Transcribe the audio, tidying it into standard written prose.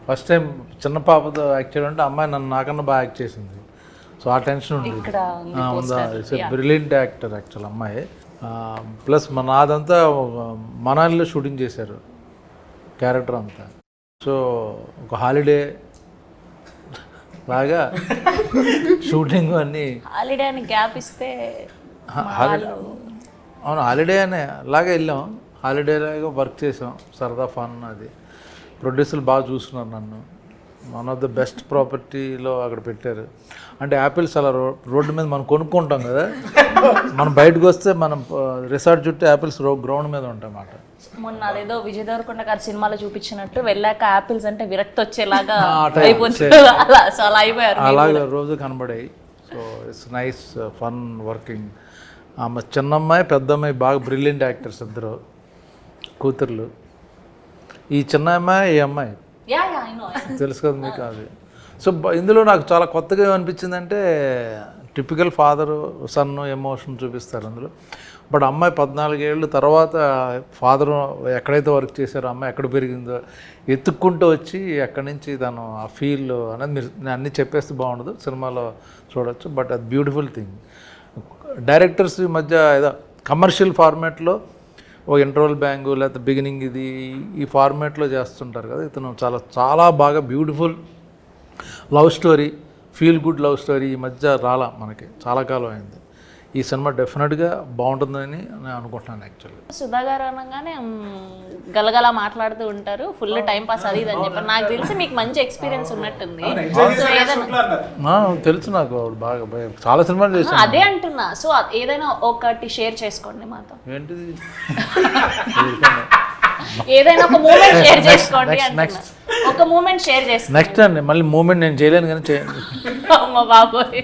First time చిన్న పాపతో act చేయడం అంటే అమ్మాయి నన్ను నాకన్నా బాగా యాక్ట్ చేసింది. సో ఆ టెన్షన్ ఉంది. ఉందా, ఇట్స్ బ్రిలియంట్ యాక్టర్ యాక్చువల్ అమ్మాయి. ప్లస్ నాదంతా మనాలిలో షూటింగ్ చేశారు క్యారెక్టర్ అంతా. సో ఒక హాలిడే లాగా షూటింగ్ అన్నీ. హాలిడే అని గ్యాప్ ఇస్తే అవును, హాలిడే అనే అలాగే వెళ్ళాం. హాలిడే లాగా వర్క్ చేసాం, సరదా ఫన్. అది ప్రొడ్యూసర్లు బాగా చూస్తున్నారు నన్ను. వన్ ఆఫ్ ద బెస్ట్ ప్రాపర్టీలో అక్కడ పెట్టారు. అంటే యాపిల్స్ అలా రోడ్డు మీద మనం కొనుక్కుంటాం కదా, మనం బయటకు వస్తే మనం రిసార్ట్ చుట్టూ యాపిల్స్ గ్రౌండ్ మీద ఉంటాయి అన్నమాట. మొన్న అదేదో విజయ్ దేవరకొండ గారి సినిమాలో చూపించినట్టు వెళ్ళాక యాపిల్స్ అంటే విరక్తి వచ్చేలాగా అయిపోతుంది. అలా అయిపోయారు, అలాగే రోజు కనబడాయి. So it's nice fun working. ఆమె చిన్నమ్మాయి పెద్దమ్మాయి బాగా బ్రిలియంట్ యాక్టర్స్ ఇద్దరు కూతుర్లు. ఈ చిన్న అమ్మాయి ఈ అమ్మాయి తెలుసు కదా మీకు. అది సో ఇందులో నాకు చాలా కొత్తగా ఏమనిపించిందంటే టిపికల్ ఫాదరు సన్ ఎమోషన్ చూపిస్తారు అందులో. బట్ అమ్మాయి 14 ఏళ్ళు తర్వాత ఫాదరు ఎక్కడైతే వర్క్ చేశారో అమ్మాయి ఎక్కడ పెరిగిందో ఎత్తుక్కుంటూ వచ్చి అక్కడి నుంచి తను ఆ ఫీల్ అనేది మీరు నేను అన్నీ చెప్పేస్తే బాగుండదు, సినిమాలో చూడొచ్చు. బట్ అది బ్యూటిఫుల్ థింగ్. డైరెక్టర్స్ మధ్య ఏదో కమర్షియల్ ఫార్మాట్లో ఓ ఇంటర్వల్ బ్యాంగు లేకపోతే బిగినింగ్ ఇది ఈ ఫార్మాట్లో చేస్తుంటారు కదా. ఇతను చాలా చాలా బాగా beautiful love story, feel good love story ఈ మధ్య రాలా మనకి, చాలా కాలం అయింది. ఈ సినిమా డెఫినెట్గా బాగుంటుందని నేను అనుకుంటున్నాను. యాక్చువల్లీ సుధా గారు అనగానే గలగల మాట్లాడుతూ ఉంటారు, ఫుల్ టైం పాస్ అది ఇది అని చెప్పారు. నాకు తెలిసి మీకు మంచి ఎక్స్పీరియన్స్ ఉన్నట్టుంది. తెలుసు నాకు, ఆవిడ బాగా చాలా సినిమాలు చేశాను. అదే అంటున్నా. సో ఏదైనా ఒకటి షేర్ చేసుకోండి మాతో. ఏంటిది? ఏదైనా ఒక మూమెంట్ షేర్ చేసుకోండి. ఒక మూమెంట్ షేర్ చేసుకోండి. నెక్స్ట్ అండి మళ్ళీ మూమెంట్ నేను చేయలేను కానీ చేయండి. అమ్మ బాబోయ్.